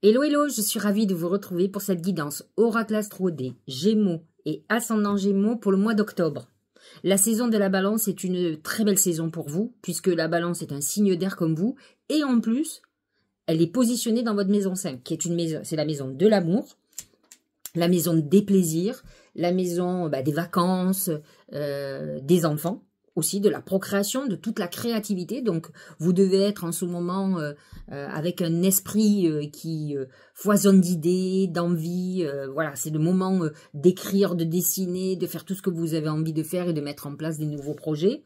Hello, hello, je suis ravie de vous retrouver pour cette guidance Oracle Astro des Gémeaux et Ascendant Gémeaux pour le mois d'octobre. La saison de la Balance est une très belle saison pour vous, puisque la Balance est un signe d'air comme vous, et en plus, elle est positionnée dans votre maison 5, qui est une maison, c'est la maison de l'amour, la maison des plaisirs, la maison des vacances, des enfants, aussi de la procréation, de toute la créativité. Donc, vous devez être en ce moment avec un esprit qui foisonne d'idées, d'envie. Voilà, c'est le moment d'écrire, de dessiner, de faire tout ce que vous avez envie de faire et de mettre en place des nouveaux projets.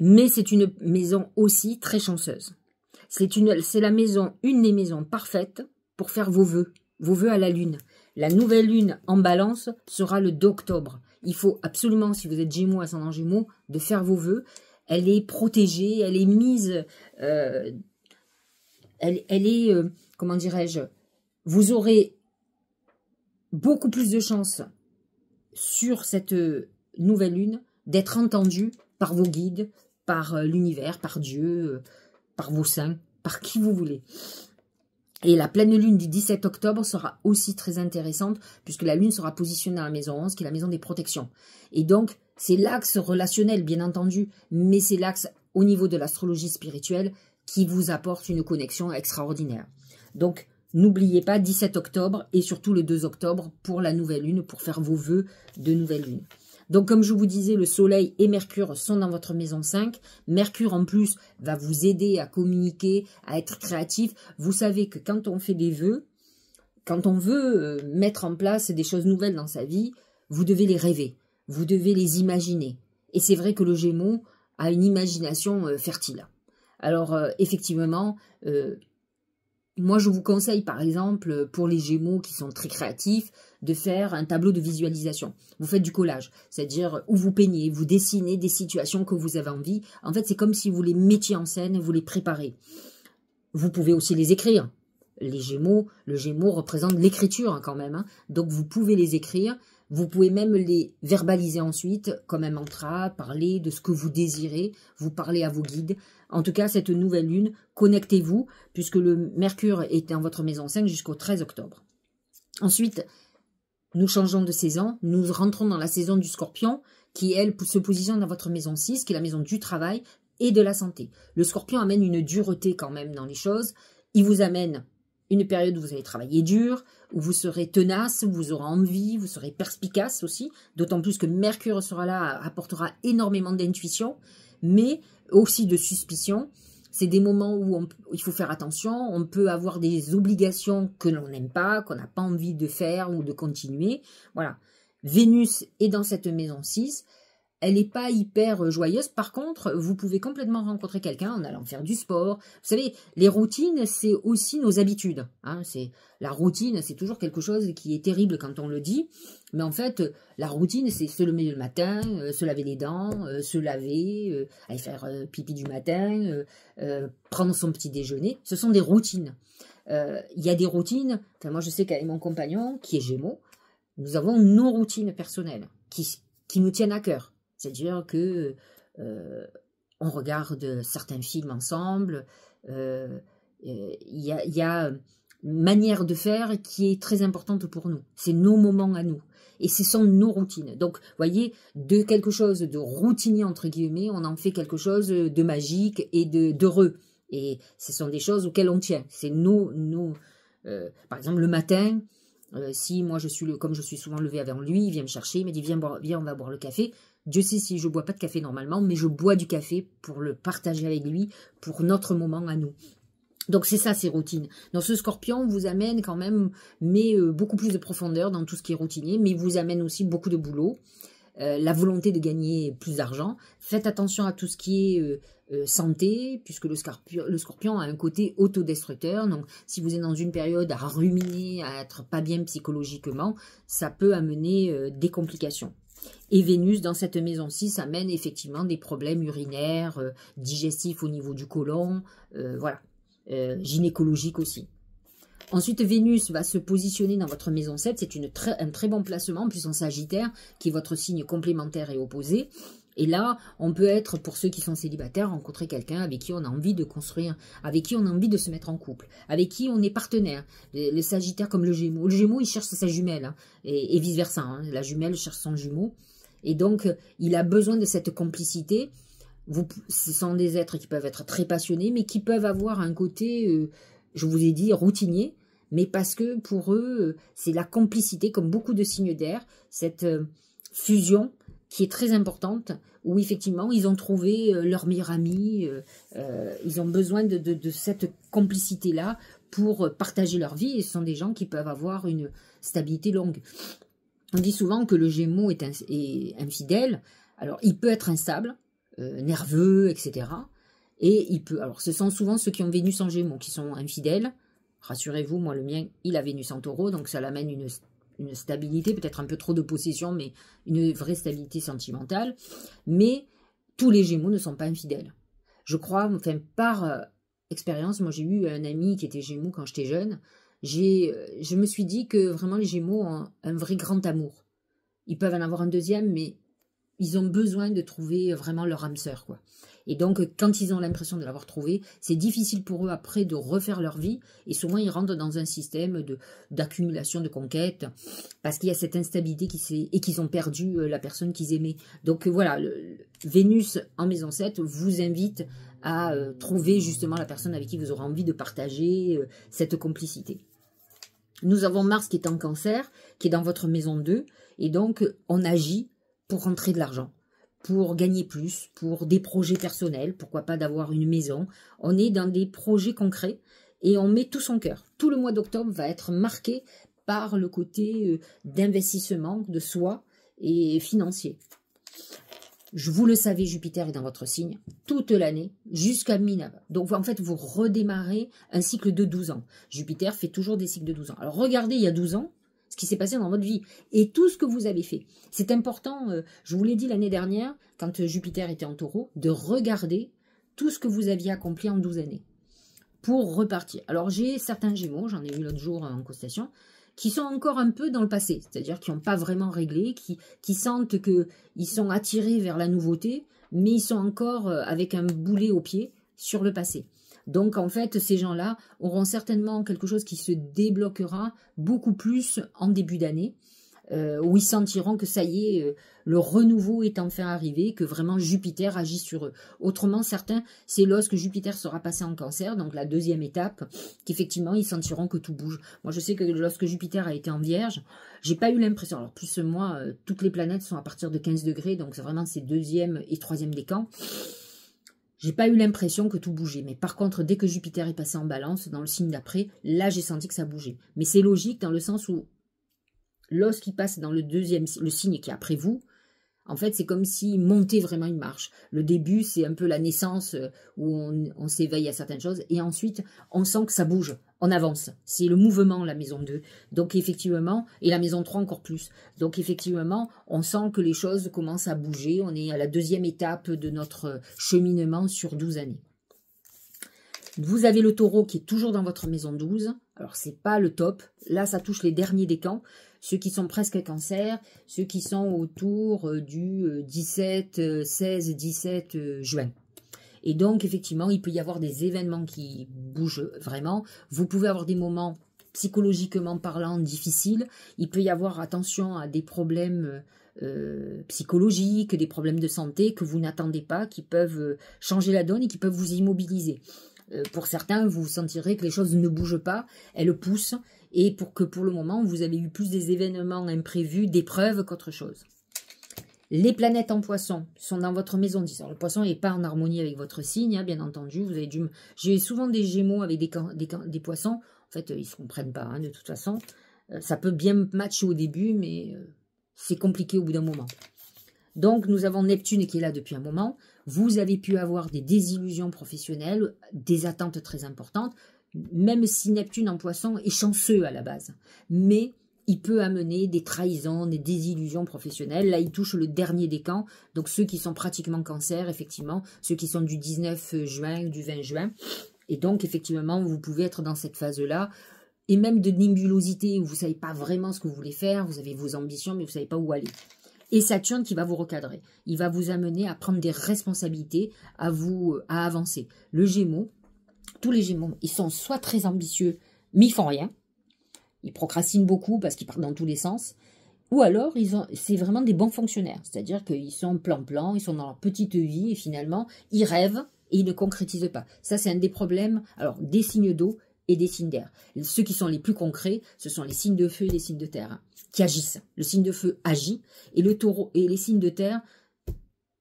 Mais c'est une maison aussi très chanceuse. C'est la maison, une des maisons parfaites pour faire vos vœux à la lune. La nouvelle lune en Balance sera le 2 octobre. Il faut absolument, si vous êtes Gémeaux, Ascendant Gémeaux, de faire vos vœux. Elle est protégée, elle est mise, elle est, comment dirais-je, vous aurez beaucoup plus de chances sur cette nouvelle lune d'être entendu par vos guides, par l'univers, par Dieu, par vos saints, par qui vous voulez. Et la pleine lune du 17 octobre sera aussi très intéressante, puisque la lune sera positionnée dans la maison 11, qui est la maison des protections. Et donc, c'est l'axe relationnel, bien entendu, mais c'est l'axe au niveau de l'astrologie spirituelle qui vous apporte une connexion extraordinaire. Donc, n'oubliez pas 17 octobre et surtout le 2 octobre pour la nouvelle lune, pour faire vos vœux de nouvelle lune. Donc, comme je vous disais, le Soleil et Mercure sont dans votre maison 5. Mercure, en plus, va vous aider à communiquer, à être créatif. Vous savez que quand on fait des vœux, quand on veut mettre en place des choses nouvelles dans sa vie, vous devez les rêver, vous devez les imaginer. Et c'est vrai que le Gémeaux a une imagination fertile. Alors, effectivement, moi, je vous conseille, par exemple, pour les Gémeaux qui sont très créatifs, de faire un tableau de visualisation. Vous faites du collage, c'est-à-dire où vous peignez, vous dessinez des situations que vous avez envie. En fait, c'est comme si vous les mettiez en scène, vous les préparez. Vous pouvez aussi les écrire. Les Gémeaux, le Gémeaux représente l'écriture quand même. Donc, vous pouvez les écrire. Vous pouvez même les verbaliser ensuite, comme un mantra, parler de ce que vous désirez, vous parlez à vos guides. En tout cas, cette nouvelle lune, connectez-vous, puisque le Mercure est dans votre maison 5 jusqu'au 13 octobre. Ensuite, nous changeons de saison, nous rentrons dans la saison du Scorpion, qui, elle, se positionne dans votre maison 6, qui est la maison du travail et de la santé. Le Scorpion amène une dureté quand même dans les choses. Il vous amène une période où vous allez travailler dur, où vous serez tenace, où vous aurez envie, vous serez perspicace aussi, d'autant plus que Mercure sera là, apportera énormément d'intuition, mais aussi de suspicion. C'est des moments où il faut faire attention, on peut avoir des obligations que l'on n'aime pas, qu'on n'a pas envie de faire ou de continuer. Voilà. Vénus est dans cette maison 6. Elle n'est pas hyper joyeuse. Par contre, vous pouvez complètement rencontrer quelqu'un en allant faire du sport. Vous savez, les routines, c'est aussi nos habitudes. La routine, c'est toujours quelque chose qui est terrible quand on le dit. Mais en fait, la routine, c'est se lever le matin, se laver les dents, se laver, aller faire pipi du matin, prendre son petit déjeuner. Ce sont des routines. Il y a des routines. Enfin, moi, je sais qu'avec mon compagnon, qui est Gémeaux, nous avons nos routines personnelles qui nous tiennent à cœur. C'est-à-dire que on regarde certains films ensemble. Il y a une manière de faire qui est très importante pour nous. C'est nos moments à nous. Et ce sont nos routines. Donc, vous voyez, de quelque chose de routinier, entre guillemets, on en fait quelque chose de magique et d'heureux. Et ce sont des choses auxquelles on tient. C'est par exemple, le matin, si moi, comme je suis souvent levée avant lui, il vient me chercher, il me dit, viens, on va boire le café. Dieu sait si je ne bois pas de café normalement, mais je bois du café pour le partager avec lui, pour notre moment à nous. Donc c'est ça, ces routines. Donc ce Scorpion vous amène quand même, mais beaucoup plus de profondeur dans tout ce qui est routinier, mais vous amène aussi beaucoup de boulot, la volonté de gagner plus d'argent. Faites attention à tout ce qui est santé, puisque le Scorpion a un côté autodestructeur. Donc si vous êtes dans une période à ruminer, à être pas bien psychologiquement, ça peut amener des complications. Et Vénus, dans cette maison 6, amène effectivement des problèmes urinaires, digestifs au niveau du côlon, voilà, gynécologiques aussi. Ensuite, Vénus va se positionner dans votre maison 7, c'est un très bon placement, en plus en Sagittaire, qui est votre signe complémentaire et opposé. Et là, on peut être, pour ceux qui sont célibataires, rencontrer quelqu'un avec qui on a envie de construire, avec qui on a envie de se mettre en couple, avec qui on est partenaire. Le Sagittaire comme le Gémeaux. Le Gémeaux, il cherche sa jumelle, hein, et vice-versa. Hein. La jumelle cherche son jumeau. Et donc, il a besoin de cette complicité. Ce sont des êtres qui peuvent être très passionnés, mais qui peuvent avoir un côté, je vous ai dit, routinier, mais parce que pour eux, c'est la complicité, comme beaucoup de signes d'air, cette fusion qui est très importante, où effectivement, ils ont trouvé leur meilleur ami, ils ont besoin de cette complicité-là pour partager leur vie, et ce sont des gens qui peuvent avoir une stabilité longue. On dit souvent que le Gémeaux est infidèle, alors il peut être instable, nerveux, etc. Et il peut, alors ce sont souvent ceux qui ont Vénus en Gémeaux qui sont infidèles. Rassurez-vous, moi le mien, il a Vénus en Taureau, donc ça l'amène une stabilité, peut-être un peu trop de possession, mais une vraie stabilité sentimentale. Mais tous les Gémeaux ne sont pas infidèles. Je crois, enfin par expérience, moi j'ai eu un ami qui était Gémeaux quand j'étais jeune, je me suis dit que vraiment les Gémeaux ont un vrai grand amour. Ils peuvent en avoir un deuxième, mais ils ont besoin de trouver vraiment leur âme sœur, quoi. Et donc, quand ils ont l'impression de l'avoir trouvé, c'est difficile pour eux après de refaire leur vie. Et souvent, ils rentrent dans un système d'accumulation de conquêtes parce qu'il y a cette instabilité et qu'ils ont perdu la personne qu'ils aimaient. Donc voilà, Vénus en maison 7 vous invite à trouver justement la personne avec qui vous aurez envie de partager cette complicité. Nous avons Mars qui est en Cancer, qui est dans votre maison 2. Et donc, on agit pour rentrer de l'argent, pour gagner plus, pour des projets personnels, pourquoi pas d'avoir une maison. On est dans des projets concrets et on met tout son cœur. Tout le mois d'octobre va être marqué par le côté d'investissement de soi et financier. Vous le savez, Jupiter est dans votre signe toute l'année jusqu'à mi-nav. Donc en fait, vous redémarrez un cycle de 12 ans. Jupiter fait toujours des cycles de 12 ans. Alors regardez, il y a 12 ans, ce qui s'est passé dans votre vie et tout ce que vous avez fait. C'est important, je vous l'ai dit l'année dernière, quand Jupiter était en Taureau, de regarder tout ce que vous aviez accompli en 12 années pour repartir. Alors j'ai certains Gémeaux, j'en ai eu l'autre jour en constellation, qui sont encore un peu dans le passé, c'est-à-dire qui n'ont pas vraiment réglé, qui sentent qu'ils sont attirés vers la nouveauté, mais ils sont encore avec un boulet au pied sur le passé. Donc, en fait, ces gens-là auront certainement quelque chose qui se débloquera beaucoup plus en début d'année, où ils sentiront que ça y est, le renouveau est enfin arrivé, que vraiment Jupiter agit sur eux. Autrement, certains, c'est lorsque Jupiter sera passé en Cancer, donc la deuxième étape, qu'effectivement, ils sentiront que tout bouge. Moi, je sais que lorsque Jupiter a été en Vierge, j'ai pas eu l'impression, alors plus moi, toutes les planètes sont à partir de 15 degrés, donc c'est vraiment ces deuxième et troisième décans. J'ai pas eu l'impression que tout bougeait. Mais par contre, dès que Jupiter est passé en Balance, dans le signe d'après, là, j'ai senti que ça bougeait. Mais c'est logique dans le sens où, lorsqu'il passe dans le signe qui est après vous, en fait, c'est comme s'il montait vraiment une marche. Le début, c'est un peu la naissance où on s'éveille à certaines choses. Et ensuite, on sent que ça bouge. On avance. C'est le mouvement, la maison 2. Donc, effectivement, et la maison 3 encore plus. Donc, effectivement, on sent que les choses commencent à bouger. On est à la deuxième étape de notre cheminement sur 12 années. Vous avez le Taureau qui est toujours dans votre maison 12. Alors, c'est pas le top. Là, ça touche les derniers décans. Ceux qui sont presque Cancer, ceux qui sont autour du 16-17 juin. Et donc, effectivement, il peut y avoir des événements qui bougent vraiment. Vous pouvez avoir des moments, psychologiquement parlant, difficiles. Il peut y avoir, attention, à des problèmes psychologiques, des problèmes de santé que vous n'attendez pas, qui peuvent changer la donne et qui peuvent vous immobiliser. Pour certains, vous sentirez que les choses ne bougent pas, elles poussent, et pour le moment, vous avez eu plus des événements imprévus, d'épreuves qu'autre chose. Les planètes en Poisson sont dans votre maison 10. Alors, le Poisson n'est pas en harmonie avec votre signe, hein, bien entendu. Vous avez J'ai souvent des Gémeaux avec des Poissons. En fait, ils ne se comprennent pas, hein, de toute façon. Ça peut bien matcher au début, mais c'est compliqué au bout d'un moment. Donc, nous avons Neptune qui est là depuis un moment. Vous avez pu avoir des désillusions professionnelles, des attentes très importantes, même si Neptune en Poisson est chanceux à la base. Mais il peut amener des trahisons, des désillusions professionnelles. Là, il touche le dernier décan, donc ceux qui sont pratiquement Cancer, effectivement, ceux qui sont du 19 juin, du 20 juin. Et donc, effectivement, vous pouvez être dans cette phase-là, et même de nébulosité, où vous ne savez pas vraiment ce que vous voulez faire, vous avez vos ambitions, mais vous ne savez pas où aller. Et Saturne qui va vous recadrer. Il va vous amener à prendre des responsabilités, à avancer. Le Gémeaux, tous les Gémeaux, ils sont soit très ambitieux, mais ils font rien. Ils procrastinent beaucoup parce qu'ils partent dans tous les sens. Ou alors, c'est vraiment des bons fonctionnaires. C'est-à-dire qu'ils sont plan-plan, ils sont dans leur petite vie et finalement, ils rêvent et ils ne concrétisent pas. Ça, c'est un des problèmes. Alors, des signes d'eau et des signes d'air. Ceux qui sont les plus concrets, ce sont les signes de feu et les signes de terre qui agissent. Le signe de feu agit et le taureau et les signes de terre,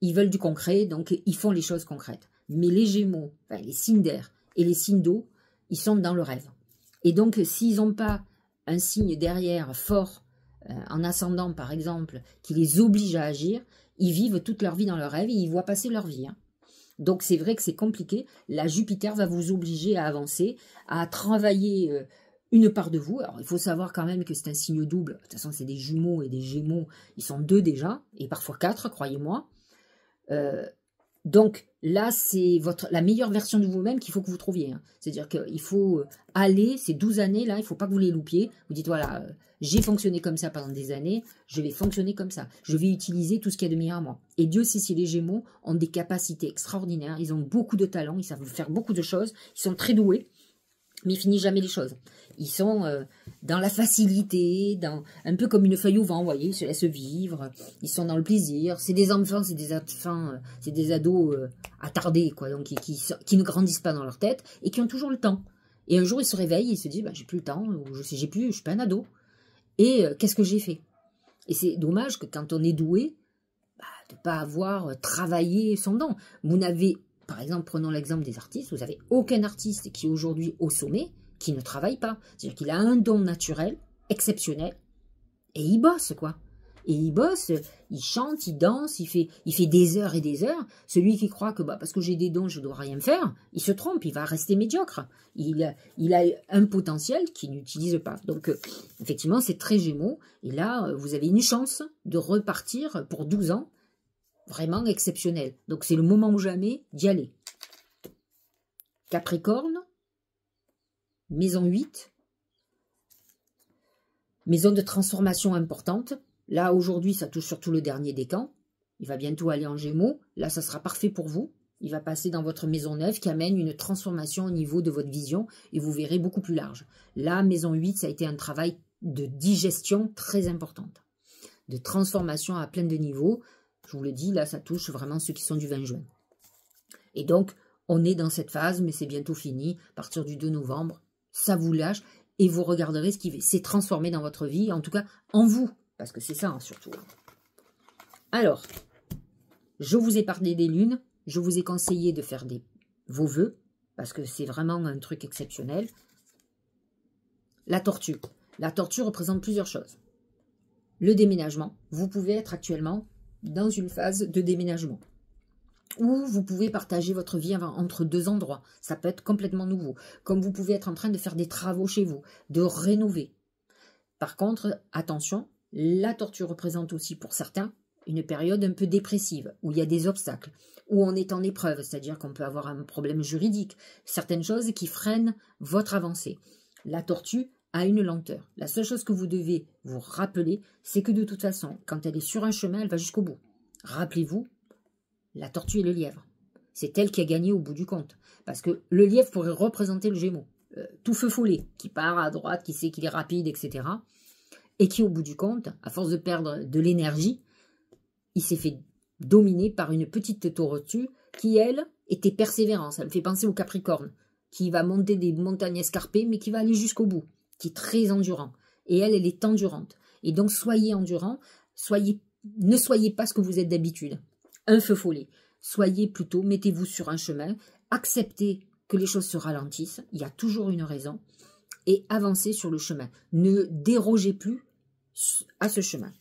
ils veulent du concret, donc ils font les choses concrètes. Mais les Gémeaux, enfin, les signes d'air et les signes d'eau, ils sont dans le rêve. Et donc, s'ils n'ont pas un signe derrière fort, en ascendant par exemple, qui les oblige à agir, ils vivent toute leur vie dans leur rêve et ils voient passer leur vie. Donc c'est vrai que c'est compliqué. La Jupiter va vous obliger à avancer, à travailler une part de vous. Alors il faut savoir quand même que c'est un signe double. De toute façon c'est des jumeaux et des gémeaux. Ils sont 2 déjà, et parfois 4, croyez-moi. Donc là, c'est la meilleure version de vous-même qu'il faut que vous trouviez. C'est-à-dire qu'il faut aller, ces 12 années-là, il ne faut pas que vous les loupiez. Vous dites, voilà, j'ai fonctionné comme ça pendant des années, je vais fonctionner comme ça. Je vais utiliser tout ce qu'il y a de meilleur à moi. Et Dieu sait si les Gémeaux ont des capacités extraordinaires, ils ont beaucoup de talent, ils savent faire beaucoup de choses, ils sont très doués, mais ils finissent jamais les choses. Ils sont dans la facilité, un peu comme une feuille au vent, vous voyez, ils se laissent vivre, ils sont dans le plaisir. C'est des enfants, c'est des ados attardés, quoi, donc qui ne grandissent pas dans leur tête et qui ont toujours le temps. Et un jour, ils se réveillent et ils se disent, bah, j'ai plus le temps, ou je suis pas un ado. Et qu'est-ce que j'ai fait? Et c'est dommage que quand on est doué, bah, de ne pas avoir travaillé son don. Vous n'avez, par exemple, prenons l'exemple des artistes, vous n'avez aucun artiste qui est aujourd'hui au sommet qui ne travaille pas. C'est-à-dire qu'il a un don naturel, exceptionnel, et il bosse, quoi. Et il bosse, il chante, il danse, il fait des heures et des heures. Celui qui croit que bah, parce que j'ai des dons, je ne dois rien faire, il se trompe, il va rester médiocre. Il a un potentiel qu'il n'utilise pas. Donc, effectivement, c'est très Gémeaux. Et là, vous avez une chance de repartir pour 12 ans, vraiment exceptionnel. Donc, c'est le moment ou jamais d'y aller. Capricorne, maison 8, maison de transformation importante. Là, aujourd'hui, ça touche surtout le dernier décan. Il va bientôt aller en Gémeaux. Là, ça sera parfait pour vous. Il va passer dans votre maison 9 qui amène une transformation au niveau de votre vision et vous verrez beaucoup plus large. Là, maison 8, ça a été un travail de digestion très importante, de transformation à plein de niveaux. Je vous le dis, là, ça touche vraiment ceux qui sont du 20 juin. Et donc, on est dans cette phase, mais c'est bientôt fini. À partir du 2 novembre, ça vous lâche et vous regarderez ce qui s'est transformé dans votre vie, en tout cas en vous. Parce que c'est ça, hein, surtout. Alors, je vous ai parlé des lunes. Je vous ai conseillé de faire vos vœux. Parce que c'est vraiment un truc exceptionnel. La tortue. La tortue représente plusieurs choses. Le déménagement. Vous pouvez être actuellement dans une phase de déménagement. Ou vous pouvez partager votre vie entre 2 endroits. Ça peut être complètement nouveau. Comme vous pouvez être en train de faire des travaux chez vous. De rénover. Par contre, attention. La tortue représente aussi pour certains une période un peu dépressive, où il y a des obstacles, où on est en épreuve, c'est-à-dire qu'on peut avoir un problème juridique, certaines choses qui freinent votre avancée. La tortue a une lenteur. La seule chose que vous devez vous rappeler, c'est que de toute façon, quand elle est sur un chemin, elle va jusqu'au bout. Rappelez-vous, la tortue et le lièvre. C'est elle qui a gagné au bout du compte. Parce que le lièvre pourrait représenter le Gémeaux. Tout feu follet, qui part à droite, qui sait qu'il est rapide, etc., et qui, au bout du compte, à force de perdre de l'énergie, il s'est fait dominer par une petite tortue qui, elle, était persévérante. Ça me fait penser au Capricorne, qui va monter des montagnes escarpées, mais qui va aller jusqu'au bout, qui est très endurant. Et elle est endurante. Et donc, soyez endurant, ne soyez pas ce que vous êtes d'habitude. Un feu follet. Soyez plutôt, mettez-vous sur un chemin, acceptez que les choses se ralentissent, il y a toujours une raison, et avancez sur le chemin. Ne dérogez plus à ce chemin.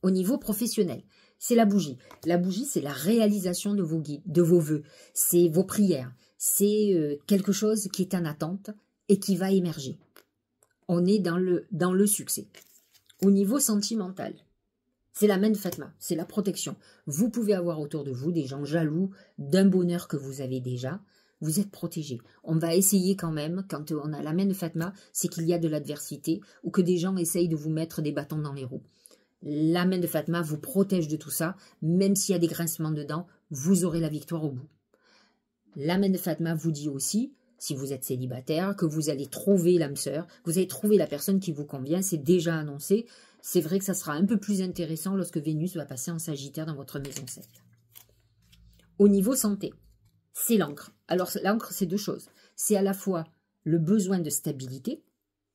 Au niveau professionnel, c'est la bougie. La bougie, c'est la réalisation de vos vœux. C'est vos prières. C'est quelque chose qui est en attente et qui va émerger. On est dans le succès. Au niveau sentimental, c'est la main Fatma, c'est la protection. Vous pouvez avoir autour de vous des gens jaloux d'un bonheur que vous avez déjà. Vous êtes protégé. On va essayer quand même, quand on a la main de Fatma, c'est qu'il y a de l'adversité ou que des gens essayent de vous mettre des bâtons dans les roues. La main de Fatma vous protège de tout ça, même s'il y a des grincements dedans, vous aurez la victoire au bout. La main de Fatma vous dit aussi, si vous êtes célibataire, que vous allez trouver l'âme sœur, que vous allez trouver la personne qui vous convient, c'est déjà annoncé. C'est vrai que ça sera un peu plus intéressant lorsque Vénus va passer en Sagittaire dans votre maison 7. Au niveau santé, c'est l'encre. Alors l'encre, c'est deux choses. C'est à la fois le besoin de stabilité,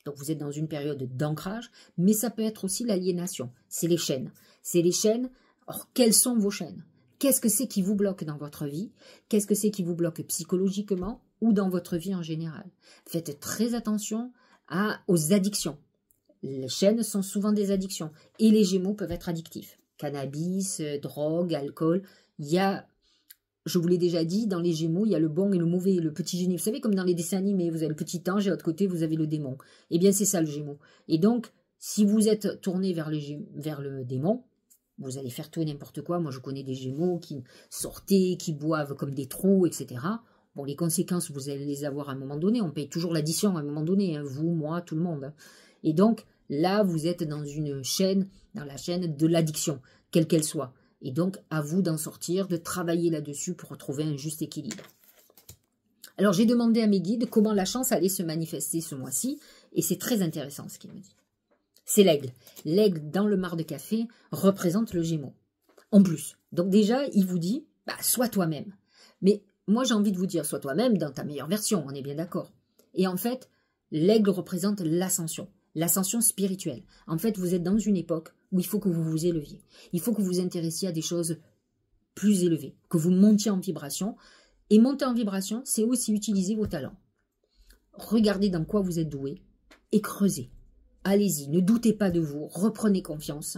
donc vous êtes dans une période d'ancrage, mais ça peut être aussi l'aliénation. C'est les chaînes. C'est les chaînes. Or, quelles sont vos chaînes? Qu'est-ce que c'est qui vous bloque dans votre vie? Qu'est-ce que c'est qui vous bloque psychologiquement ou dans votre vie en général? Faites très attention aux addictions. Les chaînes sont souvent des addictions. Et les Gémeaux peuvent être addictifs. Cannabis, drogue, alcool. Il y a, je vous l'ai déjà dit, dans les Gémeaux, il y a le bon et le mauvais, le petit génie. Vous savez, comme dans les dessins animés, vous avez le petit ange et à l'autre côté, vous avez le démon. Eh bien, c'est ça le Gémeaux. Et donc, si vous êtes tourné vers le démon, vous allez faire tout et n'importe quoi. Moi, je connais des Gémeaux qui sortaient, qui boivent comme des trous, etc. Bon, les conséquences, vous allez les avoir à un moment donné. On paye toujours l'addition à un moment donné, hein, vous, moi, tout le monde. Hein. Et donc, là, vous êtes dans une chaîne, dans la chaîne de l'addiction, quelle qu'elle soit. Et donc, à vous d'en sortir, de travailler là-dessus pour retrouver un juste équilibre. Alors, j'ai demandé à mes guides comment la chance allait se manifester ce mois-ci, et c'est très intéressant ce qu'il me dit. C'est l'aigle. L'aigle, dans le mar de café, représente le Gémeaux. En plus. Donc déjà, il vous dit, sois toi-même. Mais moi, j'ai envie de vous dire, sois toi-même dans ta meilleure version, on est bien d'accord. Et en fait, l'aigle représente l'ascension spirituelle. En fait, vous êtes dans une époque où il faut que vous vous éleviez. Il faut que vous vous intéressiez à des choses plus élevées, que vous montiez en vibration. Et monter en vibration, c'est aussi utiliser vos talents. Regardez dans quoi vous êtes doué et creusez. Allez-y, ne doutez pas de vous, reprenez confiance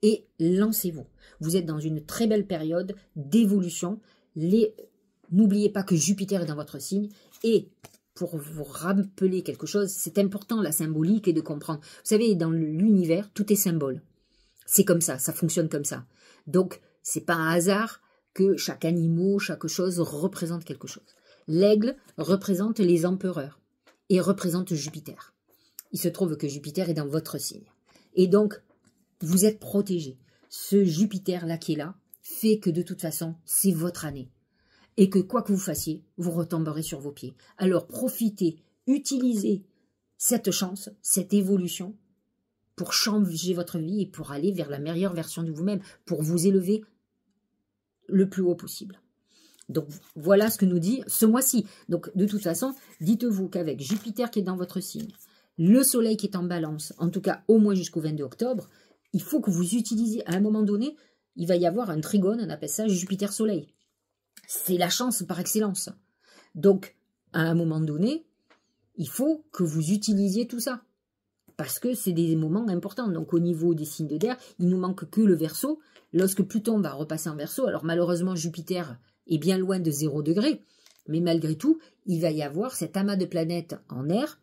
et lancez-vous. Vous êtes dans une très belle période d'évolution. N'oubliez pas que Jupiter est dans votre signe et pour vous rappeler quelque chose, c'est important la symbolique et de comprendre. Vous savez, dans l'univers, tout est symbole. C'est comme ça fonctionne comme ça. Donc, c'est pas un hasard que chaque animal, chaque chose représente quelque chose. L'aigle représente les empereurs et représente Jupiter. Il se trouve que Jupiter est dans votre signe. Et donc, vous êtes protégé. Ce Jupiter-là qui est là fait que de toute façon, c'est votre année. Et que quoi que vous fassiez, vous retomberez sur vos pieds. Alors profitez, utilisez cette chance, cette évolution pour changer votre vie et pour aller vers la meilleure version de vous-même, pour vous élever le plus haut possible. Donc voilà ce que nous dit ce mois-ci. Donc de toute façon, dites-vous qu'avec Jupiter qui est dans votre signe, le soleil qui est en balance, en tout cas au moins jusqu'au 22 octobre, il faut que vous utilisiez, à un moment donné, il va y avoir un trigone, on appelle ça Jupiter-Soleil. C'est la chance par excellence. Donc, à un moment donné, il faut que vous utilisiez tout ça. Parce que c'est des moments importants. Donc, au niveau des signes d'air, il nous manque que le Verseau. Lorsque Pluton va repasser en Verseau, alors malheureusement, Jupiter est bien loin de 0 degré. Mais malgré tout, il va y avoir cet amas de planètes en air.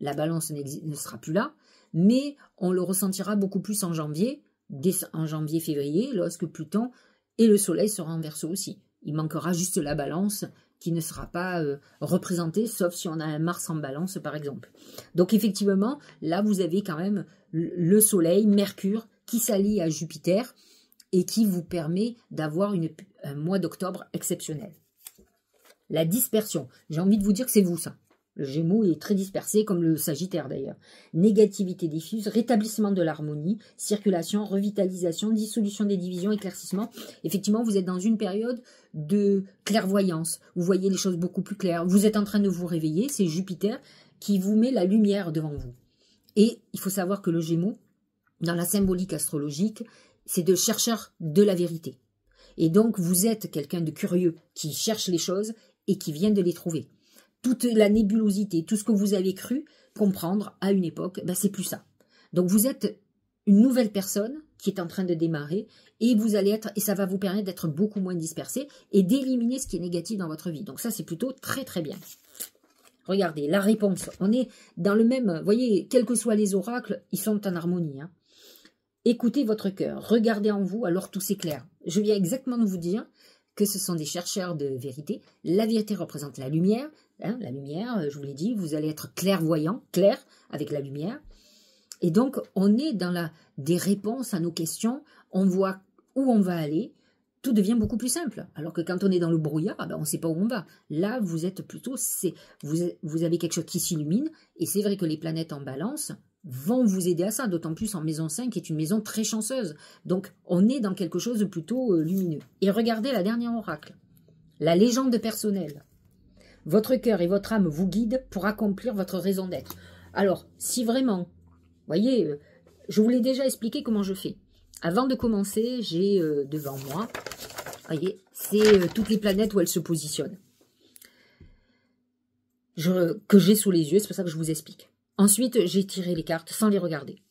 La balance ne sera plus là. Mais on le ressentira beaucoup plus en janvier, février, lorsque Pluton et le Soleil seront en Verseau aussi. Il manquera juste la balance qui ne sera pas représentée, sauf si on a un Mars en balance, par exemple. Donc, effectivement, là, vous avez quand même le Soleil, Mercure, qui s'allie à Jupiter et qui vous permet d'avoir un mois d'octobre exceptionnel. La dispersion. J'ai envie de vous dire que c'est vous, ça. Le Gémeaux est très dispersé, comme le Sagittaire d'ailleurs. Négativité diffuse, rétablissement de l'harmonie, circulation, revitalisation, dissolution des divisions, éclaircissement. Effectivement, vous êtes dans une période de clairvoyance. Vous voyez les choses beaucoup plus claires. Vous êtes en train de vous réveiller. C'est Jupiter qui vous met la lumière devant vous. Et il faut savoir que le Gémeaux, dans la symbolique astrologique, c'est de chercheur de la vérité. Et donc, vous êtes quelqu'un de curieux qui cherche les choses et qui vient de les trouver. Toute la nébulosité, tout ce que vous avez cru comprendre à une époque, c'est plus ça. Donc vous êtes une nouvelle personne qui est en train de démarrer et ça va vous permettre d'être beaucoup moins dispersé et d'éliminer ce qui est négatif dans votre vie. Donc ça, c'est plutôt très très bien. Regardez, la réponse, on est dans le même, vous voyez, quels que soient les oracles, ils sont en harmonie. Hein. Écoutez votre cœur, regardez en vous, alors tout s'éclaire. Je viens exactement de vous dire que ce sont des chercheurs de vérité. La vérité représente la lumière. Hein, la lumière, je vous l'ai dit, vous allez être clairvoyant, clair avec la lumière. Et donc, on est dans des réponses à nos questions, on voit où on va aller, tout devient beaucoup plus simple. Alors que quand on est dans le brouillard, on ne sait pas où on va. Là, vous êtes plutôt, vous avez quelque chose qui s'illumine, et c'est vrai que les planètes en balance vont vous aider à ça, d'autant plus en maison 5, qui est une maison très chanceuse. Donc, on est dans quelque chose de plutôt lumineux. Et regardez la dernière oracle, la légende personnelle. Votre cœur et votre âme vous guident pour accomplir votre raison d'être. Alors, si vraiment, voyez, je vous l'ai déjà expliqué comment je fais. Avant de commencer, j'ai devant moi, voyez, c'est toutes les planètes où elles se positionnent. Que j'ai sous les yeux, c'est pour ça que je vous explique. Ensuite, j'ai tiré les cartes sans les regarder.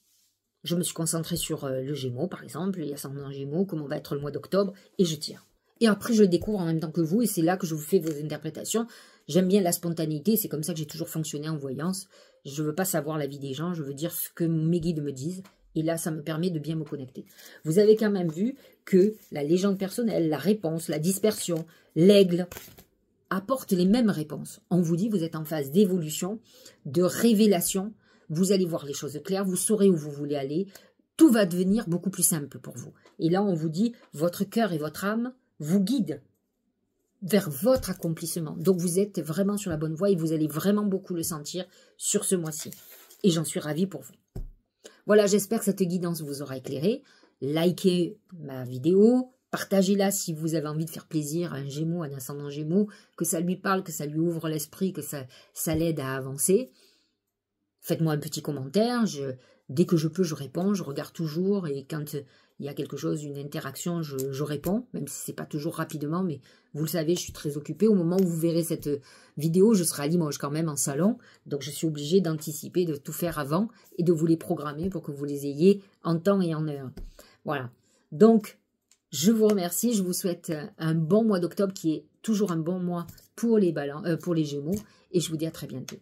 Je me suis concentrée sur le Gémeaux, par exemple, l'ascendant Gémeaux, comment va être le mois d'octobre, et je tire. Et après, je le découvre en même temps que vous, et c'est là que je vous fais vos interprétations. J'aime bien la spontanéité, c'est comme ça que j'ai toujours fonctionné en voyance. Je ne veux pas savoir la vie des gens, je veux dire ce que mes guides me disent. Et là, ça me permet de bien me connecter. Vous avez quand même vu que la légende personnelle, la réponse, la dispersion, l'aigle apportent les mêmes réponses. On vous dit, vous êtes en phase d'évolution, de révélation. Vous allez voir les choses claires, vous saurez où vous voulez aller. Tout va devenir beaucoup plus simple pour vous. Et là, on vous dit, votre cœur et votre âme vous guident vers votre accomplissement. Donc, vous êtes vraiment sur la bonne voie et vous allez vraiment beaucoup le sentir sur ce mois-ci. Et j'en suis ravie pour vous. Voilà, j'espère que cette guidance vous aura éclairé. Likez ma vidéo, partagez-la si vous avez envie de faire plaisir à un Gémeaux, à un ascendant Gémeaux, que ça lui parle, que ça lui ouvre l'esprit, que ça l'aide à avancer. Faites-moi un petit commentaire, dès que je peux, je réponds, je regarde toujours, et quand il y a quelque chose, une interaction, je réponds, même si ce n'est pas toujours rapidement, mais vous le savez, je suis très occupée. Au moment où vous verrez cette vidéo, je serai à Limoges quand même en salon, donc je suis obligée d'anticiper, de tout faire avant, et de vous les programmer pour que vous les ayez en temps et en heure. Voilà, donc je vous remercie, je vous souhaite un bon mois d'octobre, qui est toujours un bon mois pour les Gémeaux, et je vous dis à très bientôt.